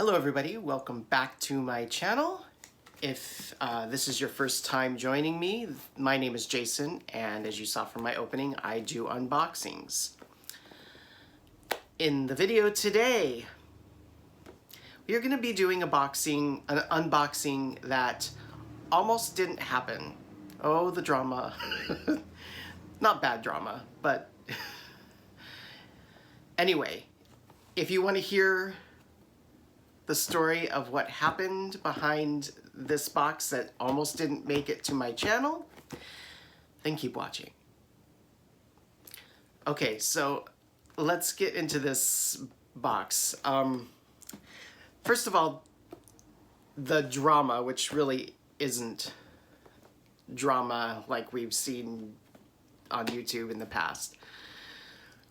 Hello everybody, welcome back to my channel. If this is your first time joining me, my name is Jason, and as you saw from my opening, I do unboxings. In the video today, we are going to be doing an unboxing that almost didn't happen. Oh, the drama. Not bad drama, but anyway, if you want to hear the story of what happened behind this box that almost didn't make it to my channel, then keep watching. Okay, so let's get into this box. First of all, the drama, which really isn't drama like we've seen on YouTube in the past,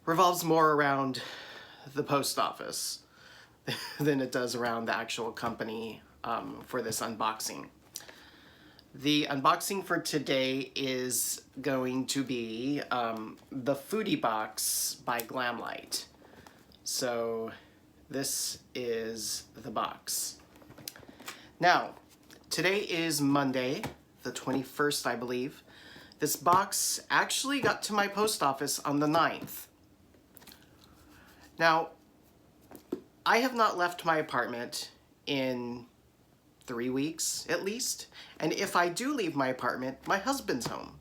revolves more around the post office than it does around the actual company for this unboxing. The unboxing for today is going to be the Foodie Box by Glamlite. So this is the box. Now, today is Monday, the 21st, I believe. This box actually got to my post office on the 9th. Now, I have not left my apartment in 3 weeks, at least. And if I do leave my apartment, my husband's home.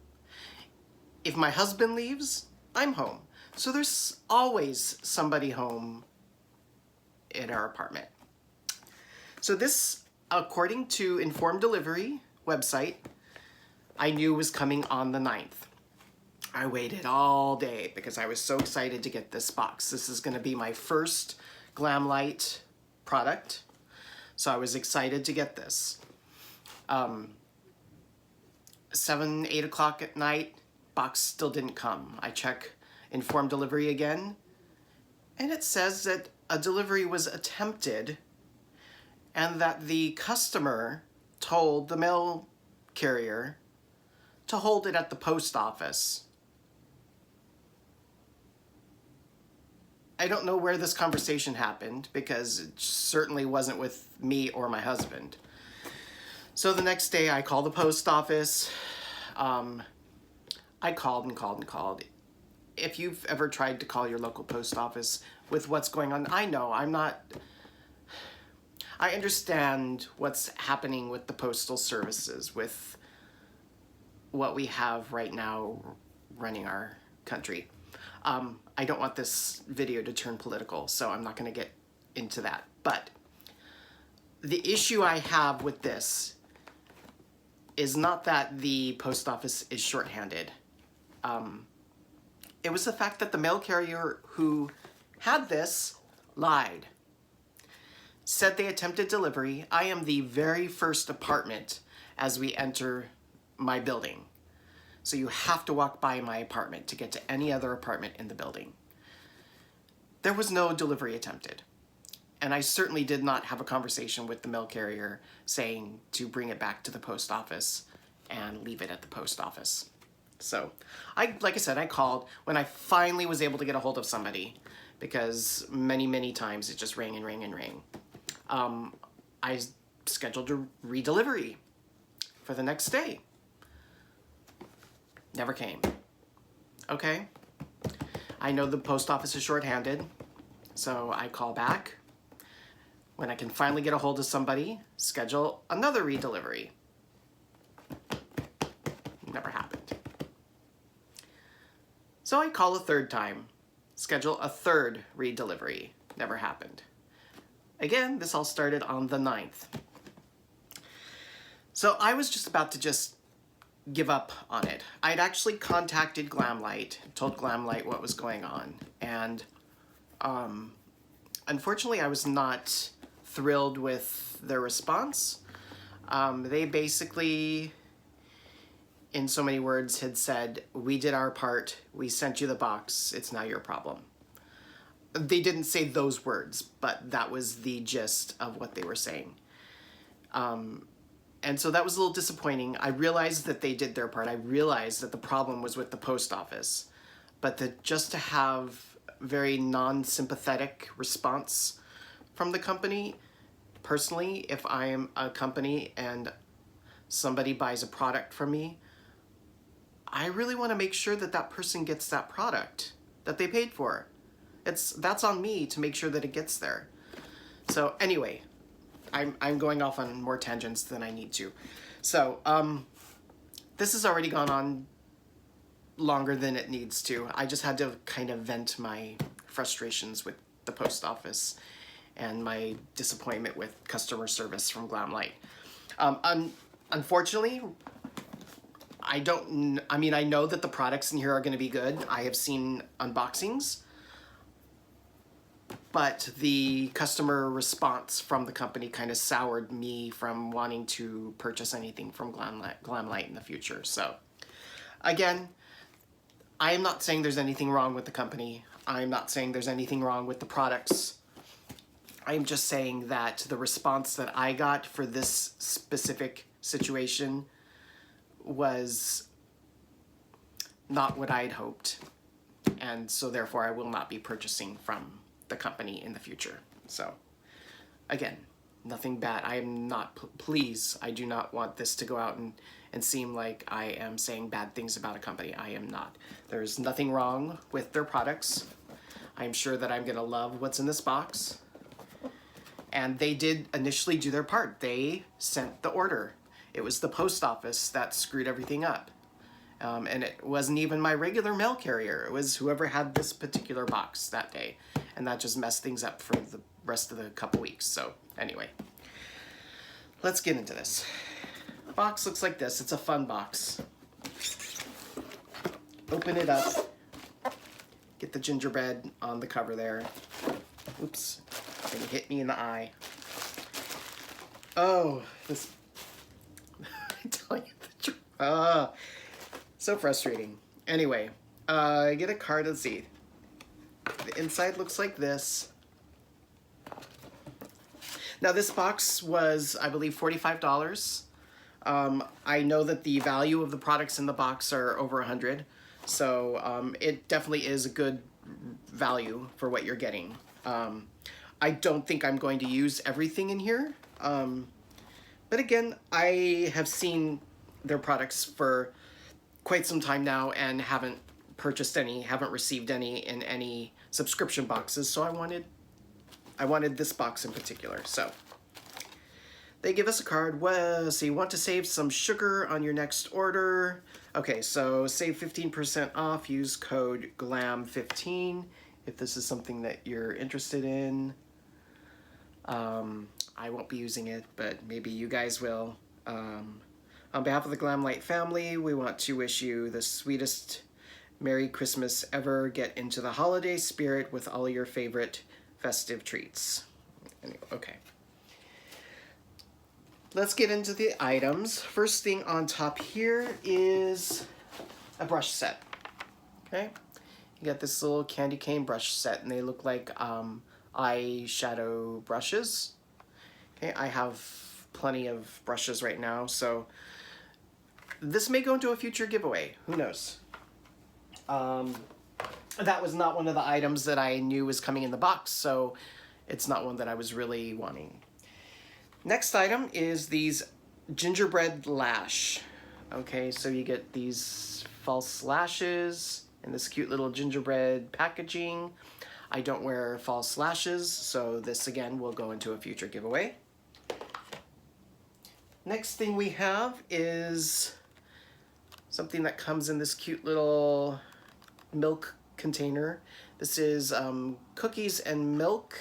If my husband leaves, I'm home. So there's always somebody home in our apartment. So this, according to Informed Delivery website, I knew was coming on the 9th. I waited all day because I was so excited to get this box. This is going to be my first Glamlite product, so I was excited to get this. 7, 8 o'clock at night, box still didn't come. I check Informed Delivery again, and it says that a delivery was attempted and that the customer told the mail carrier to hold it at the post office. I don't know where this conversation happened because it certainly wasn't with me or my husband. So the next day I called the post office. I called and called and called. If you've ever tried to call your local post office with what's going on, I understand what's happening with the postal services, with what we have right now running our country. I don't want this video to turn political, so I'm not going to get into that. But the issue I have with this is not that the post office is shorthanded. It was the fact that the mail carrier who had this lied. Said they attempted delivery. I am the very first apartment as we enter my building. So you have to walk by my apartment to get to any other apartment in the building. There was no delivery attempted. And I certainly did not have a conversation with the mail carrier saying to bring it back to the post office and leave it at the post office. So, like I said, I called when I finally was able to get a hold of somebody, because many times it just rang and rang and rang. I scheduled a redelivery for the next day. Never came. Okay. I know the post office is shorthanded, so I call back. When I can finally get a hold of somebody, schedule another redelivery. Never happened. So I call a third time, schedule a third redelivery. Never happened. Again, this all started on the 9th. So I was just about to give up on it. I'd actually contacted Glamlite, told Glamlite what was going on, and unfortunately I was not thrilled with their response. They basically, in so many words, had said, "We did our part, we sent you the box, it's now your problem." They didn't say those words, but that was the gist of what they were saying. And so that was a little disappointing. I realized that they did their part. I realized that the problem was with the post office. But just to have very non-sympathetic response from the company personally, if I am a company and somebody buys a product from me, I really want to make sure that that person gets that product that they paid for. That's on me to make sure that it gets there. So anyway, I'm going off on more tangents than I need to. So this has already gone on longer than it needs to. I just had to kind of vent my frustrations with the post office and my disappointment with customer service from Glamlite. Unfortunately, I know that the products in here are going to be good. I have seen unboxings, but the customer response from the company kind of soured me from wanting to purchase anything from Glamlite in the future. So again, I am not saying there's anything wrong with the company. I'm not saying there's anything wrong with the products. I'm just saying that the response that I got for this specific situation was not what I'd hoped. And so therefore I will not be purchasing from the company in the future. So again, nothing bad. I am not, please, I do not want this to go out and seem like I am saying bad things about a company. I am not. There's nothing wrong with their products. I'm sure that I'm gonna love what's in this box. And they did initially do their part. They sent the order. It was the post office that screwed everything up. And it wasn't even my regular mail carrier. It was whoever had this particular box that day. And that just messed things up for the rest of the couple weeks. So anyway, let's get into this. The box looks like this. It's a fun box. Open it up. Get the gingerbread on the cover there. Oops, it hit me in the eye. Oh, this, I tell you the truth. So frustrating. Anyway, get a card. Let's see. The inside looks like this. Now this box was, I believe, $45. I know that the value of the products in the box are over $100, so it definitely is a good value for what you're getting. I don't think I'm going to use everything in here, but again, I have seen their products for quite some time now and haven't purchased any, haven't received any in any subscription boxes, so I wanted this box in particular. So they give us a card. Well, so you want to save some sugar on your next order. Okay, so save 15% off. Use code GLAM15 if this is something that you're interested in. I won't be using it, but maybe you guys will. On behalf of the Glamlite family, we want to wish you the sweetest Merry Christmas ever. Get into the holiday spirit with all your favorite festive treats. Anyway, okay. Let's get into the items. First thing on top here is a brush set. Okay, you got this little candy cane brush set, and they look like eyeshadow brushes. Okay, I have plenty of brushes right now, so this may go into a future giveaway. Who knows? That was not one of the items that I knew was coming in the box, so it's not one that I was really wanting. Next item is these Gingerbread Lash. Okay, so you get these false lashes and this cute little gingerbread packaging. I don't wear false lashes, so this again will go into a future giveaway. Next thing we have is something that comes in this cute little milk container. This is cookies and milk.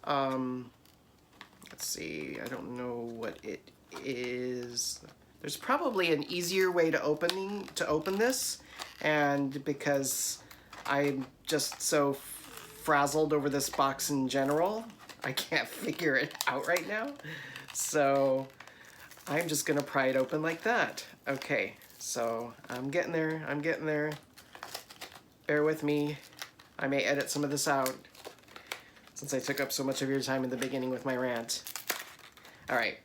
Let's see, I don't know what it is. There's probably an easier way to open this, and because I'm just so frazzled over this box in general, I can't figure it out right now. So I'm just gonna pry it open like that. Okay, so I'm getting there. Bear with me. I may edit some of this out since I took up so much of your time in the beginning with my rant. All right.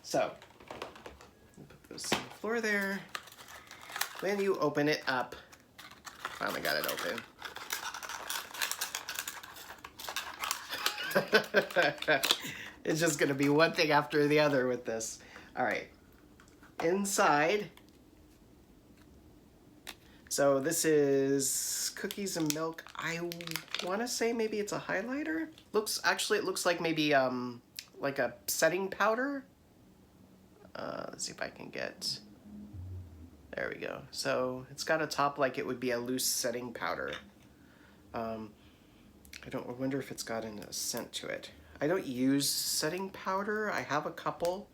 So, put this on the floor there. When you open it up, finally got it open. It's just gonna be one thing after the other with this. All right, inside. So this is cookies and milk. I want to say maybe it's a highlighter. Actually it looks like maybe like a setting powder. Let's see if I can get. There we go. So it's got a top like it would be a loose setting powder. I wonder if it's got a scent to it. I don't use setting powder. I have a couple.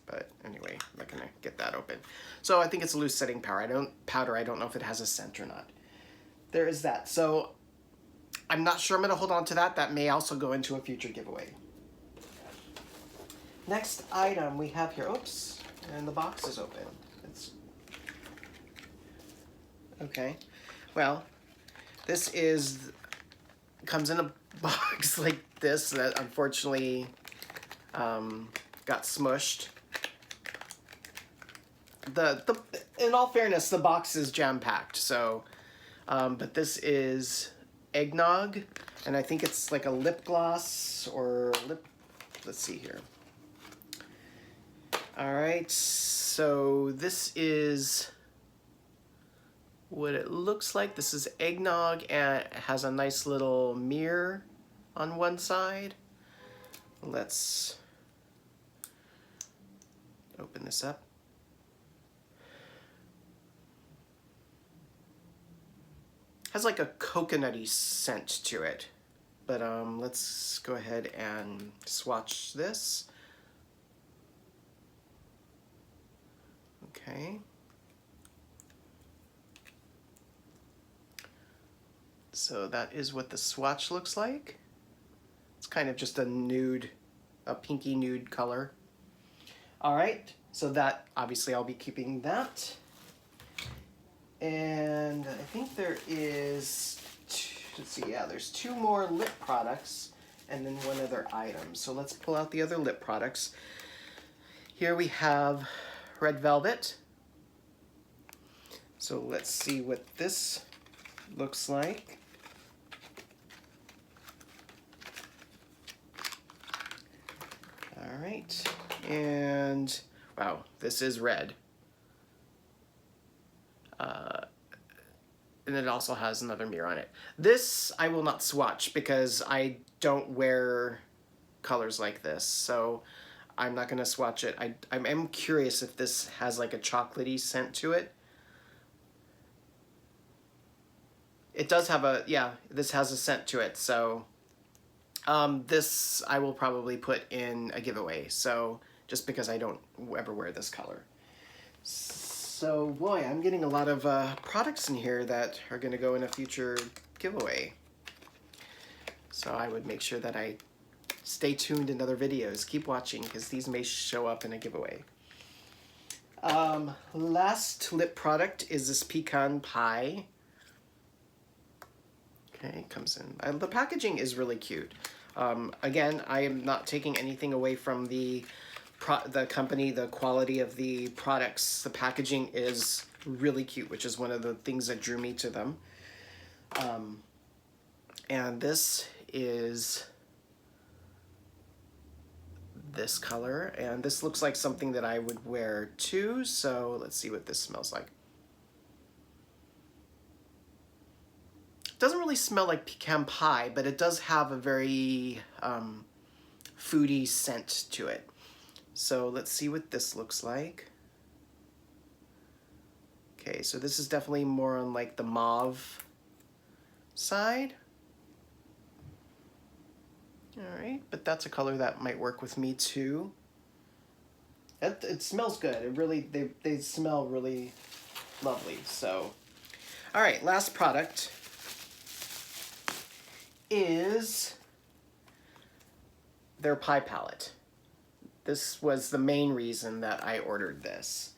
But anyway, I'm not gonna get that open. So I think it's a loose setting powder. I don't know if it has a scent or not. There is that. So I'm not sure I'm gonna hold on to that. That may also go into a future giveaway. Next item we have here, oops, and the box is open. Okay, well, this comes in a box like this that unfortunately got smushed. In all fairness, the box is jam-packed, so, but this is Eggnog, and I think it's like a lip gloss or let's see here. All right, so this is what it looks like. This is Eggnog, and it has a nice little mirror on one side. Let's open this up. Has like a coconutty scent to it, but let's go ahead and swatch this. Okay. So that is what the swatch looks like. It's kind of just a pinky nude color. All right, so that, obviously I'll be keeping that. And I think there is, let's see, yeah, there's 2 more lip products and then 1 other item. So let's pull out the other lip products. Here we have Red Velvet. So let's see what this looks like. All right, and wow, this is red. And it also has another mirror on it. This I will not swatch because I don't wear colors like this, so I'm not gonna swatch it. I'm curious if this has like a chocolatey scent to it. It does have this has a scent to it, so this I will probably put in a giveaway, so just because I don't ever wear this color. So boy, I'm getting a lot of products in here that are going to go in a future giveaway. So I would make sure that I stay tuned in other videos. Keep watching because these may show up in a giveaway. Last lip product is this Pecan Pie. Okay, comes in. The packaging is really cute. Again, I am not taking anything away from the company, the quality of the products. The packaging is really cute, which is one of the things that drew me to them. And this is this color, and this looks like something that I would wear too, so let's see what this smells like. It doesn't really smell like pecan pie, but it does have a very foodie scent to it. So let's see what this looks like. Okay, so this is definitely more on like the mauve side. All right, but that's a color that might work with me too. It smells good. It really, they smell really lovely. So, all right, last product is their pie palette. This was the main reason that I ordered this.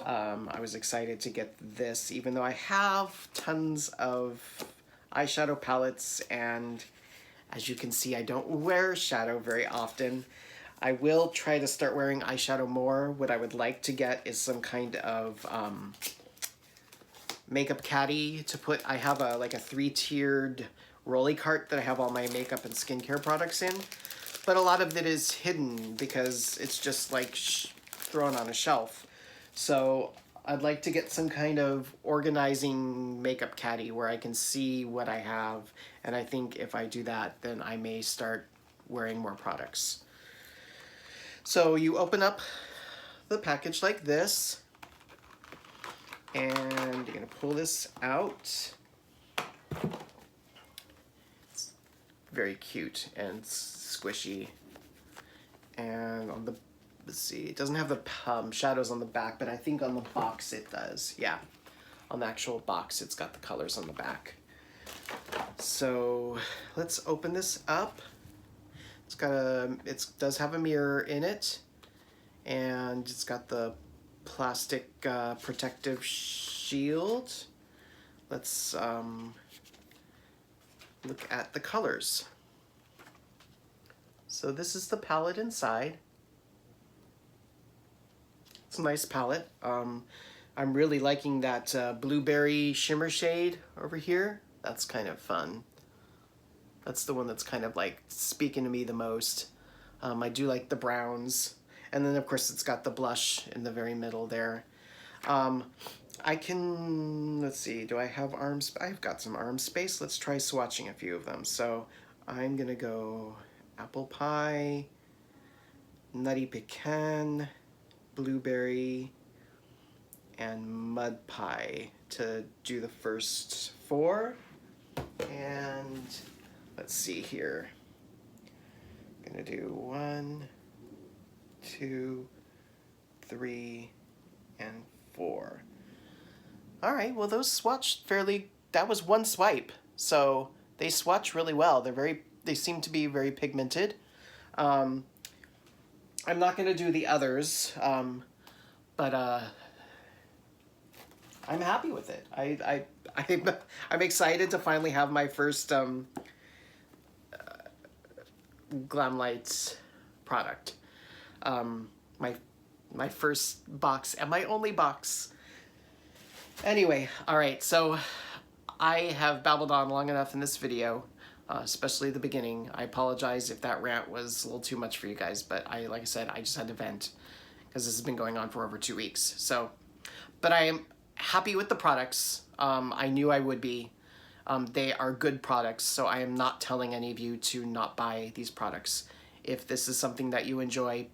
I was excited to get this, even though I have tons of eyeshadow palettes, and as you can see, I don't wear shadow very often. I will try to start wearing eyeshadow more. What I would like to get is some kind of makeup caddy to put. I have like a 3-tiered rolly cart that I have all my makeup and skincare products in. But a lot of it is hidden because it's just like thrown on a shelf. So I'd like to get some kind of organizing makeup caddy where I can see what I have. And I think if I do that, then I may start wearing more products. So you open up the package like this, and you're gonna pull this out. It's very cute and squishy. And on the, let's see, it doesn't have the shadows on the back, but I think on the box it does. Yeah, on the actual box it's got the colors on the back. So let's open this up. It's got it does have a mirror in it, and it's got the plastic protective shield. Let's look at the colors. So this is the palette inside. It's a nice palette. I'm really liking that blueberry shimmer shade over here. That's kind of fun. That's the one that's kind of like speaking to me the most. I do like the browns. And then of course it's got the blush in the very middle there. I can, let's see, do I have arms? I've got some arm space. Let's try swatching a few of them. So I'm gonna go apple pie, nutty pecan, blueberry, and mud pie to do the first 4. And let's see here. I'm gonna do 1, 2, 3, and 4. All right, well those swatched fairly, that was one swipe. So they swatch really well. They seem to be very pigmented. I'm not gonna do the others, but I'm happy with it. I'm excited to finally have my first Glamlite product. My first box and my only box. Anyway, all right, so I have babbled on long enough in this video, especially the beginning. I apologize if that rant was a little too much for you guys, but like I said, I just had to vent because this has been going on for over 2 weeks. So, but I am happy with the products. I knew I would be. They are good products, so I am not telling any of you to not buy these products. If this is something that you enjoy,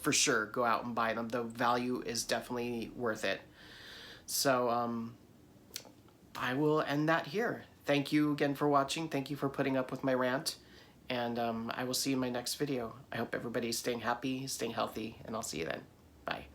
for sure, go out and buy them. The value is definitely worth it. So I will end that here. Thank you again for watching. Thank you for putting up with my rant. And I will see you in my next video. I hope everybody's staying happy, staying healthy, and I'll see you then. Bye.